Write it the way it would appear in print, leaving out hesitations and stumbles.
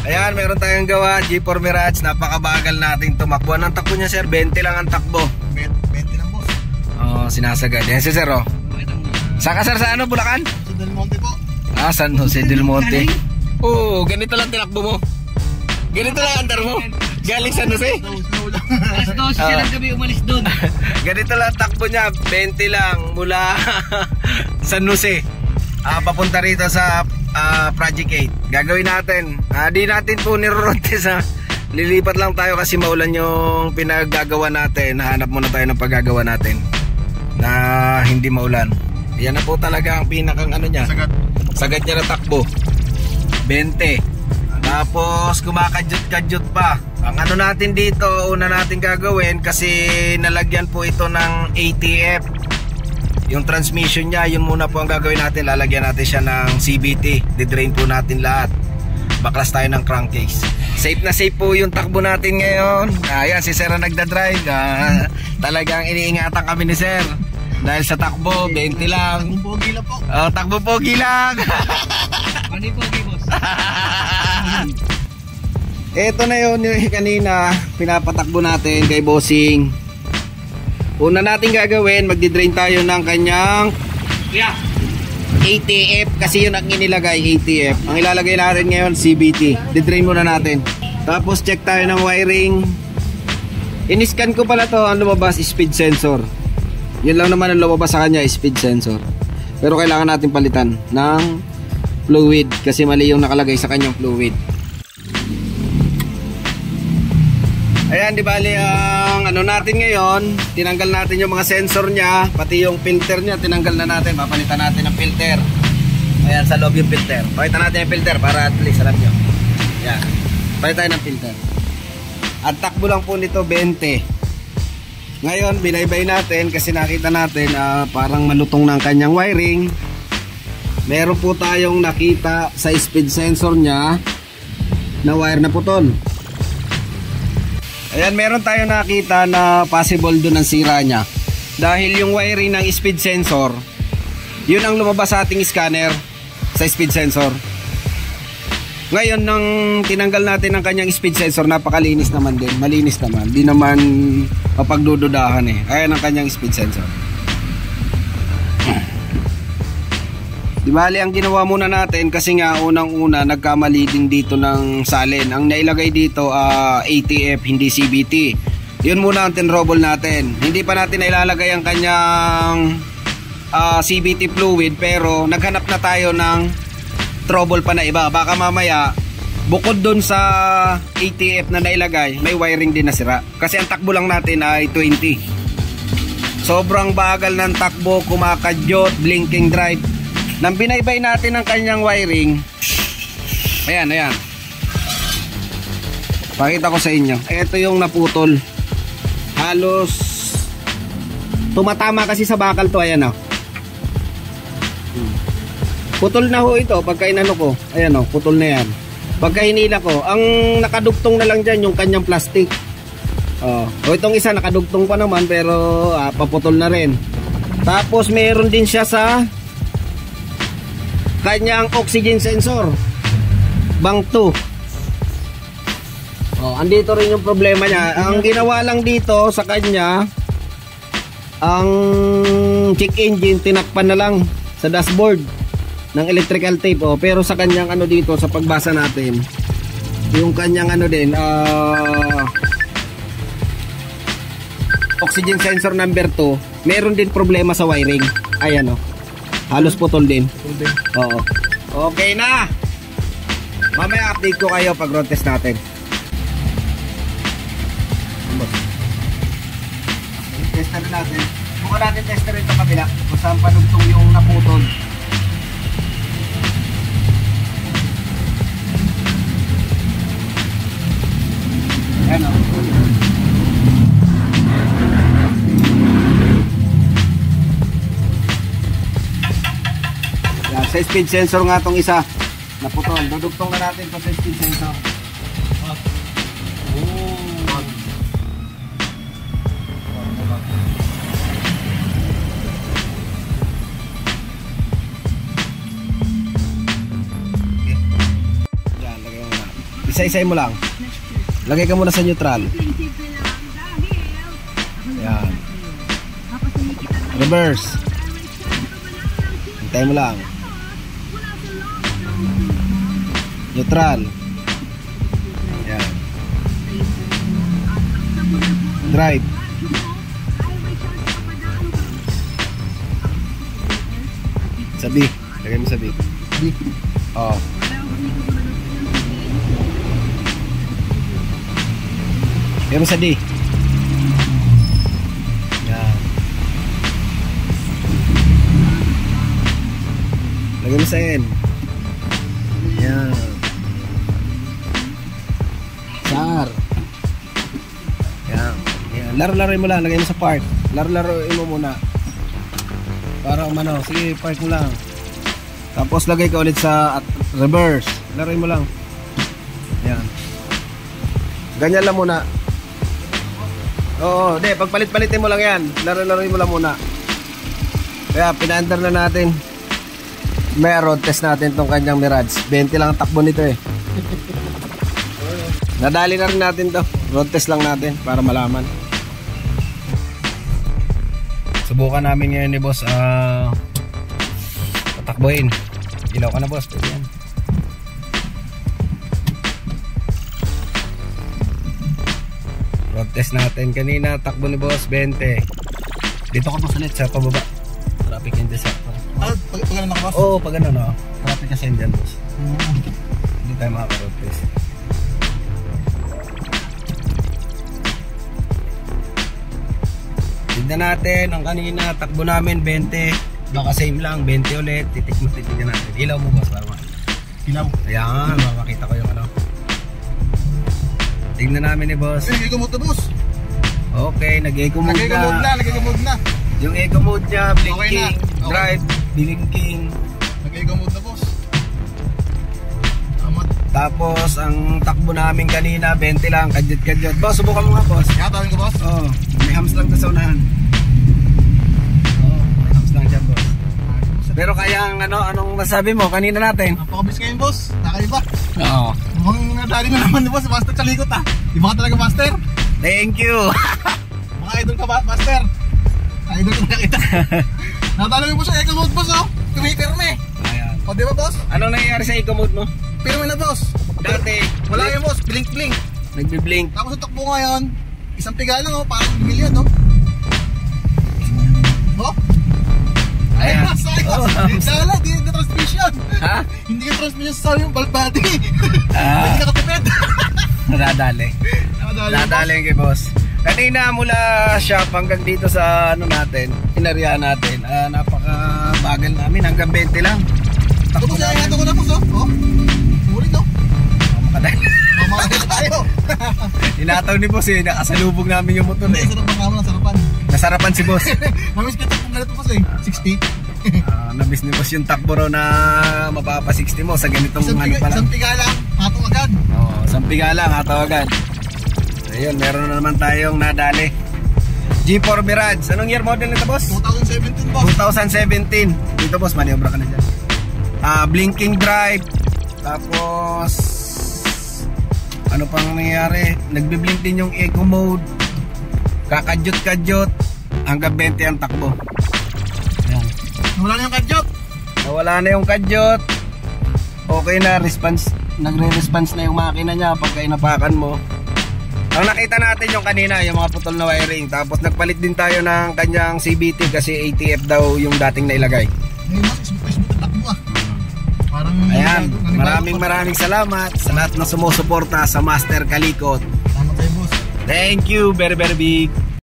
Ayan, meron tayong gawa, G4 Mirage. Napakabagal nating tumakbo. Ang takbo niya sir, 20 lang ang takbo. 20 lang boss. Oo, sinasagad. Yan si sir oh. Saka sir sa ano, Bulacan? Sa Del Monte po. Ah, San Jose del Monte. Oo, ganito lang tinakbo mo. Ganito lang andar mo. Galing San Jose. Alas 12 siya lang gabi umalis doon. Ganito lang takbo niya, 20 lang mula San Jose. Papunta rito sa Project 8. Gagawin natin. Di natin po niroronte sa lilipat lang tayo kasi maulan yung pinaggagawa natin. Hanap muna tayo ng paggagawa natin na hindi maulan. Yan na po talaga ang pinakang ano niya. Sagad niya na takbo. 20. Tapos kumakadyot-kadyot pa. Ang ano natin dito, una natin gagawin kasi nalagyan po ito ng ATF. Yung transmission niya, yun muna po ang gagawin natin. Lalagyan natin siya ng CVT. Didrain po natin lahat. Baklas tayo ng crankcase. Safe na safe po yung takbo natin ngayon. Ayan, si Sir ang nagdadrive. Talagang iniingatan kami ni Sir. Dahil sa takbo, 20 lang. Takbo pogi lang po. Takbo pogi lang. Ano yung pogi boss? Ito na yun yung kanina pinapatakbo natin kay Bossing. Una natin gagawin, magdi-drain tayo ng kanyang ATF kasi yun ang inilagay, ATF. Ang ilalagay natin ngayon CVT. Di-drain muna natin. Tapos check tayo ng wiring. In-scan ko pala to, ang lumabas speed sensor. Yun lang naman ang lumabas sa kanya, speed sensor. Pero kailangan natin palitan ng fluid kasi mali yung nakalagay sa kanyang fluid. Ayan, di bali ang ano natin ngayon, tinanggal natin yung mga sensor niya, pati yung filter niya, tinanggal na natin, papalitan natin ng filter. Ayan, sa loob yung filter. Pakita natin yung filter para at least alam nyo. Ayan, pakita tayo ng filter. At takbo lang po nito 20. Ngayon, binaybay natin kasi nakita natin parang malutong ng kanyang wiring. Meron po tayong nakita sa speed sensor niya na wire na putol. Ayan, meron tayo nakita na possible doon ang sira niya. Dahil yung wiring ng speed sensor, yun ang lumabas sa ating scanner sa speed sensor. Ngayon, nang tinanggal natin ang kanyang speed sensor, napakalinis naman din. Malinis naman. Di naman mapagdududahan eh. Ayan ang kanyang speed sensor. Di bali, ang ginawa muna natin kasi nga unang-una nagkamali din dito ng salin. Ang nailagay dito ATF, hindi CVT. Yun muna ang tinrobol natin. Hindi pa natin nailalagay ang kanyang CVT fluid pero naghanap na tayo ng trouble pa na iba. Baka mamaya bukod dun sa ATF na nailagay, may wiring din nasira. Kasi ang takbo lang natin ay 20. Sobrang bagal ng takbo, kumakadyot, blinking drive. Nang binaybay natin ang kanyang wiring, ayan, ayan. Pakita ko sa inyo. Ito yung naputol. Halos tumatama kasi sa bakal to, ayan o. Putol na ho ito pagka inano ko. Ayan o, putol na yan. Pagka hinila ko, ang nakadugtong na lang dyan yung kanyang plastic. O itong isa nakadugtong pa naman pero paputol na rin. Tapos meron din siya sa kanyang oxygen sensor bank 2. Andito rin yung problema niya. Ang ginawa lang dito sa kanya, ang check engine tinakpan na lang sa dashboard ng electrical tape. Pero sa kanyang ano dito, sa pagbasa natin, yung kanyang ano din oxygen sensor number 2, meron din problema sa wiring. Ayan halos putol din. Oo. Okay na. Mamaya update ko kayo pag road test natin. Tester natin. Kung natin tester ito kabila kung saan padugtong yung naputol. Ayan sa speed sensor nga tong isa naputol. Dudugtong na natin ito sa speed sensor. Isa-isay mo lang. Lagay ka muna sa neutral. Yan. Reverse. Hintay mo lang. Neutral. Yan. Drive. Sabi. Lagay mo sabi. Oh. Lagay mo sa D. Yan. Lagay mo sa N. Yan. Sa R. Yan. Yan. Laro-laroin mo lang. Lagay mo sa part. Laro-laroin mo muna. Para umano. Sige, park mo lang. Tapos lagay ka ulit sa reverse. Laruin mo lang. Yan. Ganyan lang muna. Oo, de, pagpalit-palitin mo lang yan. Laro-laruin mo lang muna. Kaya pina-under na natin. May road test natin tong kanyang Mirage. 20 lang ang takbo nito eh. Nadali na rin natin to. Road test lang natin para malaman. Subukan namin ngayon ni boss patakbuhin. Ilaw ka na boss, pwede yan. Road test natin kanina, takbo ni boss 20. Dito ka boss ulit sa pababa. Traffic and disaster. Pag ano na ka boss? Oo, pag ano no. Traffic kasi yan dyan boss. Hindi tayo makaka-road test. Tignan natin ang kanina, takbo namin 20. Baka same lang, 20 ulit. Titignan natin. Ilaw mo boss para makita. Ilaw. Ayan, makakita ko yung ano. Tignan namin ni boss. Eco mode na boss. Okay, nag-eco mode na. Nag-eco mode na. Yung eco mode niya, blinking, Okay na. drive, blinking. Nag-eco mode na boss. Tama. Tapos, ang takbo namin kanina, 20 lang, kadyot-kadyot. Boss, subukan mo nga boss. Kaya tawin ko boss. Oo, may hams lang sa unahan. Oo, may hams lang dyan boss. Pero kaya anong masabi mo kanina natin? Napakabis ngayon boss. Nakaiba. Oo. Mukhang nadali na naman ni boss. Master Chalikot ah. Di ba ka talaga master? Thank you. Mga idol ka ba master? Idol ka na kita. Natalo mo sa eco mode boss oh. Tumitirme. Ayan. O di ba boss? Anong nangyayari sa eco mode mo? Pirme na boss. Dati, Wala yun boss. Blink blink. nagbi-blink. Tapos ang takbo ngayon. Isang piga lang oh. Parang milyon oh. Oh? Ayan. Sayang. Sala, di na transmission. Ha? Hindi yung transmission sa yung bulb body. Ah. Hindi nakatipid. Nadadali. Nadadali kay boss. Kanina mula shop hanggang dito sa natin, inarya natin. Napakabagal namin, hanggang 20 lang. Tapos ayato ko na po so. Oh. Ulit oh. Makadali. Mamakakita tayo. Inataw ni boss eh, nakasalubog namin yung motor Hindi, eh. sarap ang kamo ng sarapan. Nasarapan si boss. Namiss kita kung ganito po eh. 60. Nabis ni boss yung takbo raw na mapapa 60 mo sa ganitong ano pa lang. Isang piga lang. Hato agad. Oo, sampiga lang, hatawagan. Ayun, meron na naman tayong nadali. G4 Mirage. Anong year model nito boss? 2017 boss. 2017. Dito boss, maniobra ka na dyan. Blinking drive. Tapos ano pang nangyayari? Nagbi-blink din yung eco mode. Kakadyot-kadyot. Hanggang 20 ang takbo. Ayan. Wala na yung kadyot. Nawala na yung kadyot. Okay na, response. Nagre-response na yung makina niya pagka inapakan mo. Ang nakita natin yung kanina, yung mga putol na wiring. Tapos nagpalit din tayo ng kanyang CVT kasi ATF daw yung dating nailagay. Ngayon mas, smooth ang takbo ah. Parang Ayan, maraming salamat sa lahat na sumusuporta sa Master Kalikot. Salamat kayo boss. Thank you, very very big.